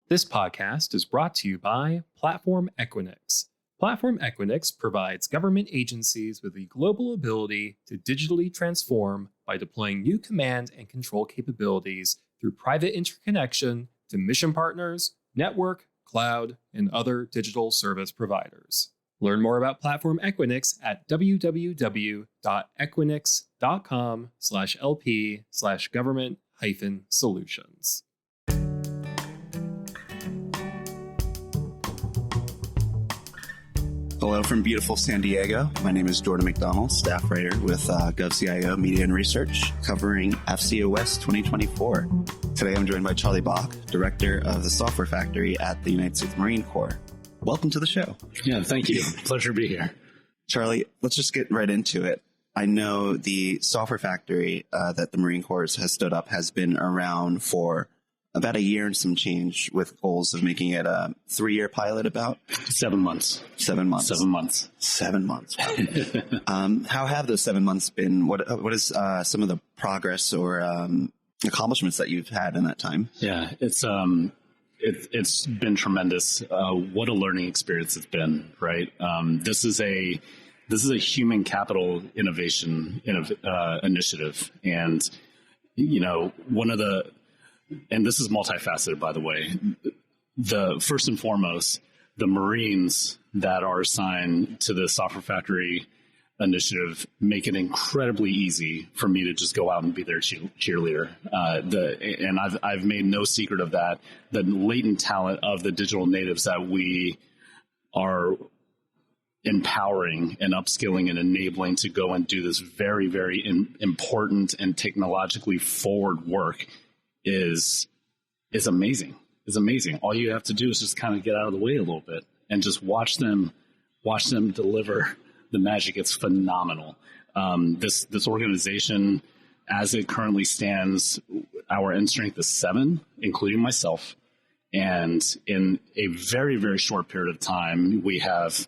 This podcast is brought to you by Platform Equinix. Platform Equinix provides government agencies with the global ability to digitally transform by deploying new command and control capabilities through private interconnection to mission partners, network, cloud, and other digital service providers. Learn more about Platform Equinix at www.equinix.com/lp/government-solutions. Hello from beautiful San Diego. My name is Jordan McDonald, staff writer with GovCIO Media and Research, covering AFCEA West 2024. Today I'm joined by Charlie Bahk, director of the Software Factory at the United States Marine Corps. Welcome to the show. Yeah, thank you. Pleasure to be here. Charlie, let's just get right into it. I know the Software Factory that the Marine Corps has stood up has been around for about a year and some change, with goals of making it a 3-year pilot. About 7 months. 7 months. 7 months. 7 months. How have those 7 months been? What is some of the progress or accomplishments that you've had in that time? Yeah, it's been tremendous. What a learning experience it's been, right? This is a human capital innovation initiative, and and this is multifaceted, by the way. The first and foremost, the Marines that are assigned to the Software Factory initiative make it incredibly easy for me to just go out and be their cheerleader. And I've made no secret of that. The latent talent of the digital natives that we are empowering and upskilling and enabling to go and do this very, very important and technologically forward work is amazing. It's amazing. All you have to do is just kind of get out of the way a little bit and just watch them deliver the magic. It's phenomenal. This organization, as it currently stands, our end strength is 7, including myself. And in a very, very short period of time, we have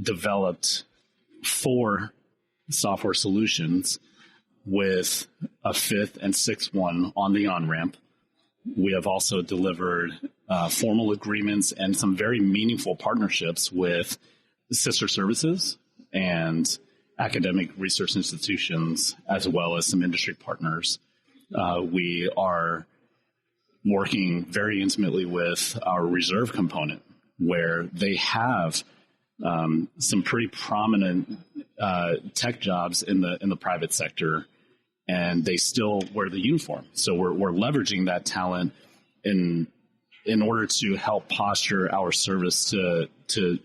developed 4 software solutions, with a 5th and 6th one on the on-ramp. We have also delivered formal agreements and some very meaningful partnerships with sister services and academic research institutions, as well as some industry partners. We are working very intimately with our reserve component, where they have some pretty prominent tech jobs in the private sector, and they still wear the uniform. So we're leveraging that talent in order to help posture our service to do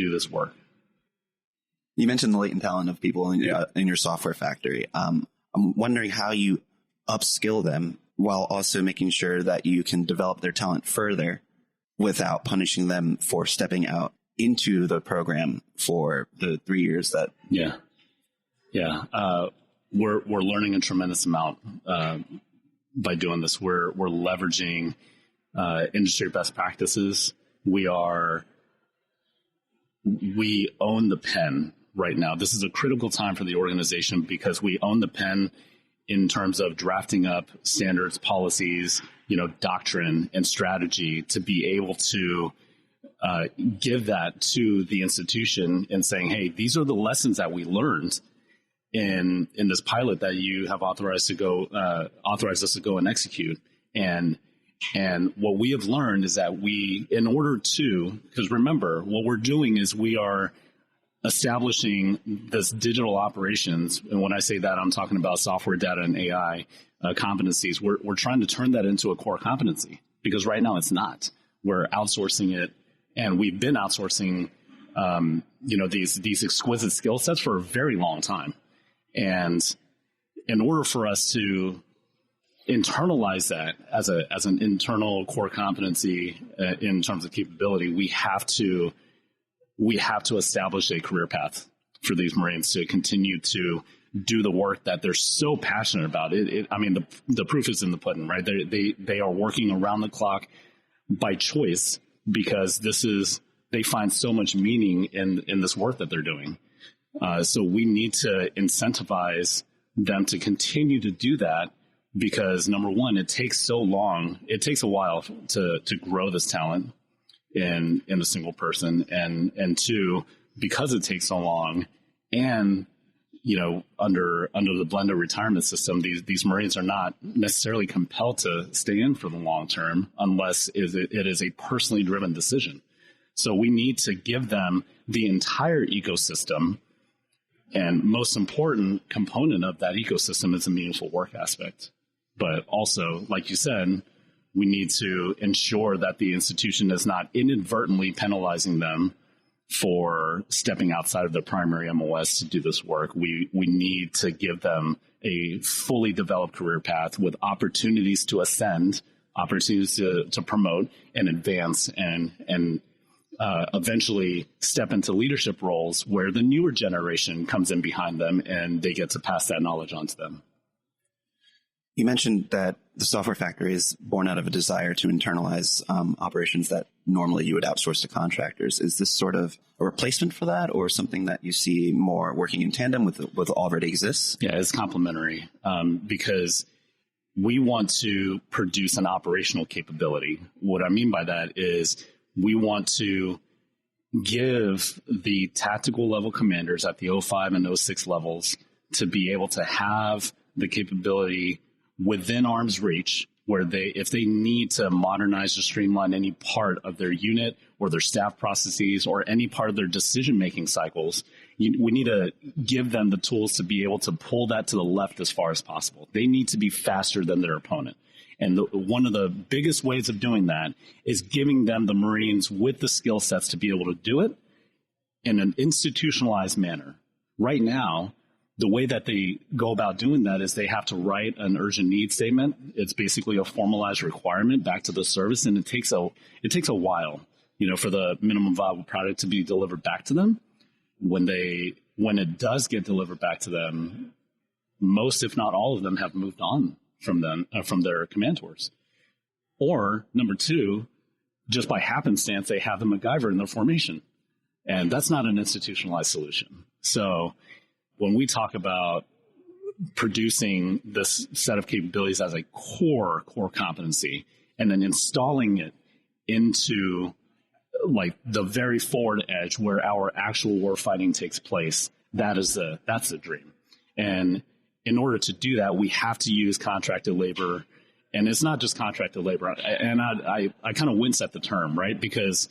this work. You mentioned the latent talent of people in your software factory. I'm wondering how you upskill them while also making sure that you can develop their talent further without punishing them for stepping out into the program for the 3 years that. Yeah. We're learning a tremendous amount by doing this. We're leveraging industry best practices. We own the pen right now. This is a critical time for the organization because we own the pen in terms of drafting up standards, policies, doctrine and strategy to be able to give that to the institution and saying, hey, these are the lessons that we learned in this pilot that you have authorized us to go and execute. And what we have learned is that because remember, what we're doing is we are establishing this digital operations. And when I say that, I'm talking about software, data, and AI competencies. We're trying to turn that into a core competency, because right now it's not. We're outsourcing it, and we've been outsourcing these exquisite skill sets for a very long time. And in order for us to internalize that as an internal core competency in terms of capability, we have to establish a career path for these Marines to continue to do the work that they're so passionate about. The proof is in the pudding, right? They are working around the clock by choice, because they find so much meaning in this work that they're doing. So we need to incentivize them to continue to do that because number one, it takes so long. It takes a while to grow this talent in a single person. And two, because it takes so long, and under the blended retirement system, these Marines are not necessarily compelled to stay in for the long term unless it is a personally driven decision. So we need to give them the entire ecosystem, and most important component of that ecosystem is a meaningful work aspect. But also, like you said, we need to ensure that the institution is not inadvertently penalizing them for stepping outside of their primary MOS to do this work. We need to give them a fully developed career path with opportunities to ascend, opportunities to promote and advance, and eventually step into leadership roles where the newer generation comes in behind them and they get to pass that knowledge on to them. You mentioned that the software factory is born out of a desire to internalize operations that normally you would outsource to contractors. Is this sort of a replacement for that, or something that you see more working in tandem with what already exists? Yeah, it's complementary because we want to produce an operational capability. What I mean by that is we want to give the tactical level commanders at the 05 and 06 levels to be able to have the capability within arm's reach, where if they need to modernize or streamline any part of their unit or their staff processes or any part of their decision-making cycles, we need to give them the tools to be able to pull that to the left as far as possible. They need to be faster than their opponent. And one of the biggest ways of doing that is giving them the Marines with the skill sets to be able to do it in an institutionalized manner. Right now, the way that they go about doing that is they have to write an urgent need statement. It's basically a formalized requirement back to the service, and it takes a while, for the minimum viable product to be delivered back to them. When it does get delivered back to them, most, if not all of them, have moved on from their commanders. Or number two, just by happenstance, they have the MacGyver in their formation, and that's not an institutionalized solution. So when we talk about producing this set of capabilities as a core competency and then installing it into like the very forward edge where our actual war fighting takes place, that's the dream. And in order to do that, we have to use contracted labor. And it's not just contracted labor. And I kind of wince at the term, right? Because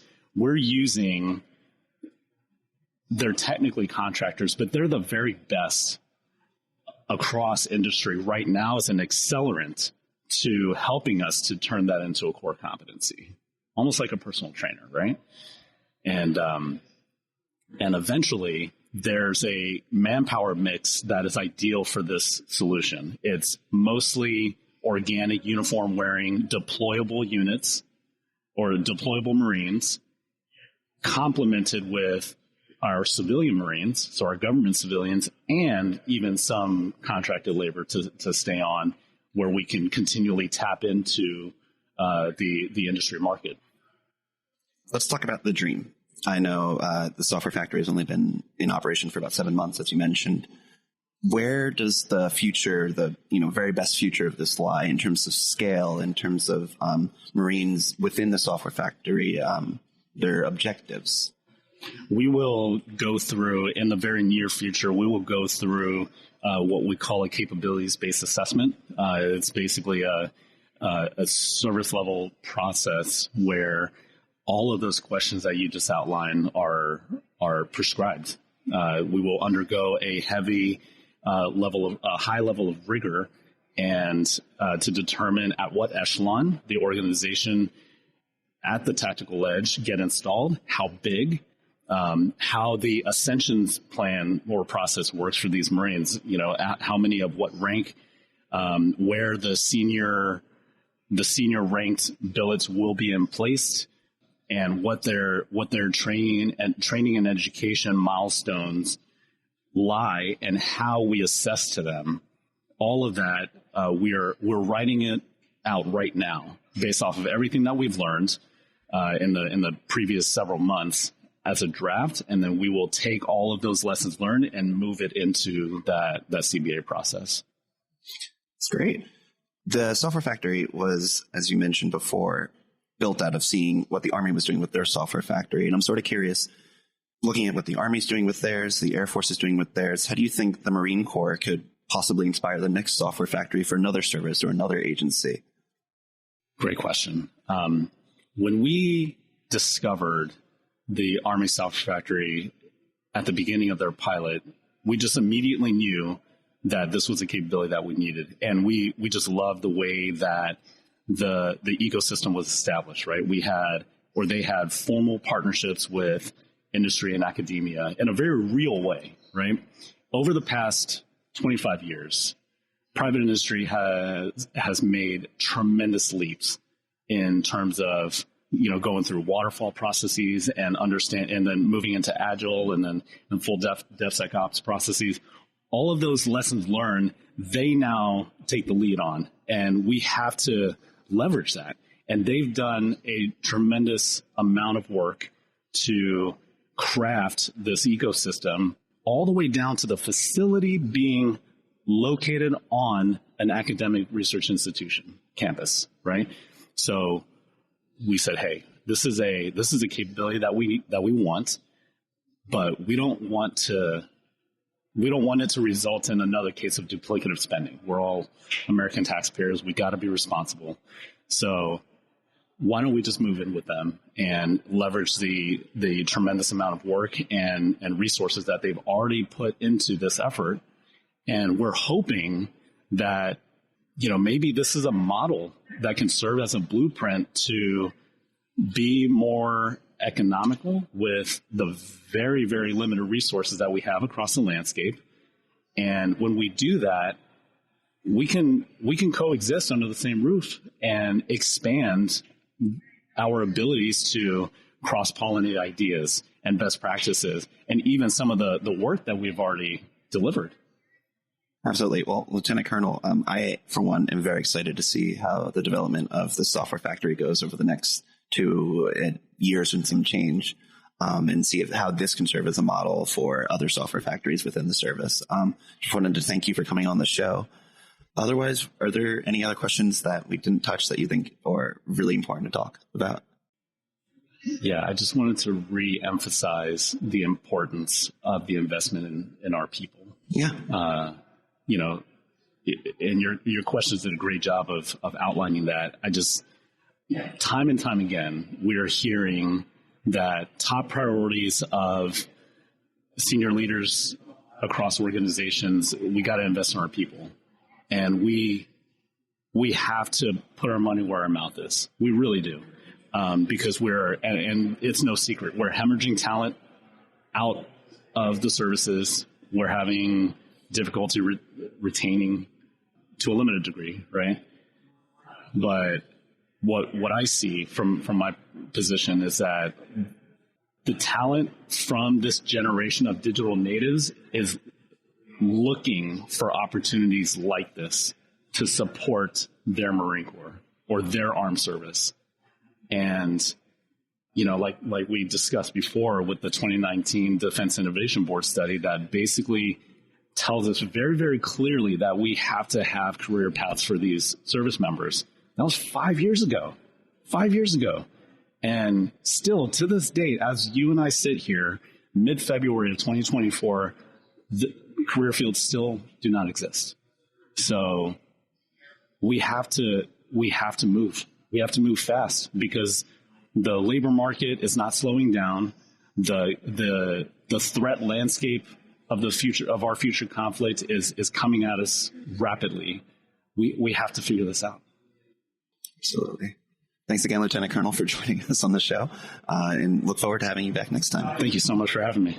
they're technically contractors, but they're the very best across industry right now as an accelerant to helping us to turn that into a core competency, almost like a personal trainer, right? And eventually there's a manpower mix that is ideal for this solution. It's mostly organic, uniform wearing, deployable units or deployable Marines, complemented with our civilian Marines, so our government civilians, and even some contracted labor to stay on, where we can continually tap into the industry market. Let's talk about the dream. I know the software factory has only been in operation for about 7 months, as you mentioned. Where does the future, the very best future of this lie in terms of scale, in terms of Marines within the software factory, their objectives? We will go through, in the very near future, what we call a capabilities-based assessment. It's basically a service level process where all of those questions that you just outlined are prescribed. We will undergo a high level of rigor and to determine at what echelon the organization at the tactical edge get installed, how big, how the ascensions plan or process works for these Marines, how many of what rank, where the senior ranked billets will be in place, and what their training and education milestones lie, and how we assess to them. All of that, we're writing it out right now based off of everything that we've learned in the previous several months as a draft, and then we will take all of those lessons learned and move it into that CBA process. That's great. The software factory was, as you mentioned before, built out of seeing what the Army was doing with their software factory. And I'm sort of curious, looking at what the Army's doing with theirs, the Air Force is doing with theirs, how do you think the Marine Corps could possibly inspire the next software factory for another service or another agency? Great question. When we discovered the Army software factory at the beginning of their pilot, we just immediately knew that this was a capability that we needed. And we just loved the way that the ecosystem was established, right? They had formal partnerships with industry and academia in a very real way, right? Over the past 25 years, private industry has made tremendous leaps in terms of, going through waterfall processes and then moving into agile and then full DevSecOps processes. All of those lessons learned, they now take the lead on, and we have to leverage that. And they've done a tremendous amount of work to craft this ecosystem all the way down to the facility being located on an academic research institution campus, right? So we said, hey, this is a capability that we want, but we don't want it to result in another case of duplicative spending. We're all American taxpayers. We got to be responsible. So why don't we just move in with them and leverage the tremendous amount of work and resources that they've already put into this effort? And we're hoping that, maybe this is a model that can serve as a blueprint to be more economical with the very, very limited resources that we have across the landscape. And when we do that, we can coexist under the same roof and expand our abilities to cross-pollinate ideas and best practices, and even some of the work that we've already delivered. Absolutely. Well, Lieutenant Colonel, I, for one, am very excited to see how the development of the software factory goes over the next 2 years and some change, and see how this can serve as a model for other software factories within the service. Just wanted to thank you for coming on the show. Otherwise, are there any other questions that we didn't touch that you think are really important to talk about? Yeah, I just wanted to re-emphasize the importance of the investment in our people. Yeah. And your questions did a great job of outlining that. Time and time again, we are hearing that top priorities of senior leaders across organizations, we got to invest in our people. And we have to put our money where our mouth is. We really do. Because and it's no secret, we're hemorrhaging talent out of the services. We're having difficulty retaining to a limited degree, right? But what I see from my position is that the talent from this generation of digital natives is looking for opportunities like this to support their Marine Corps or their armed service. And, like we discussed before with the 2019 Defense Innovation Board study that basically tells us very, very clearly that we have to have career paths for these service members. That was 5 years ago. 5 years ago. And still, to this date, as you and I sit here, mid-February of 2024, the career fields still do not exist. So we have to move. We have to move fast because the labor market is not slowing down. The threat landscape of our future conflict is coming at us rapidly. We have to figure this out. Absolutely. Thanks again, Lieutenant Colonel, for joining us on the show, and look forward to having you back next time. Thank you so much for having me.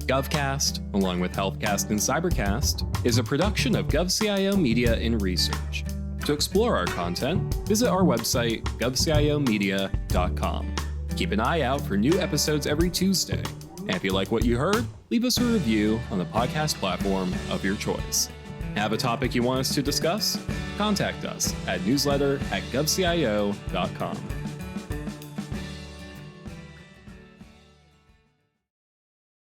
GovCast, along with HealthCast and Cybercast, is a production of GovCIO Media in Research. To explore our content, visit our website, govciomedia.com. Keep an eye out for new episodes every Tuesday. And if you like what you heard, leave us a review on the podcast platform of your choice. Have a topic you want us to discuss? Contact us at newsletter@govcio.com.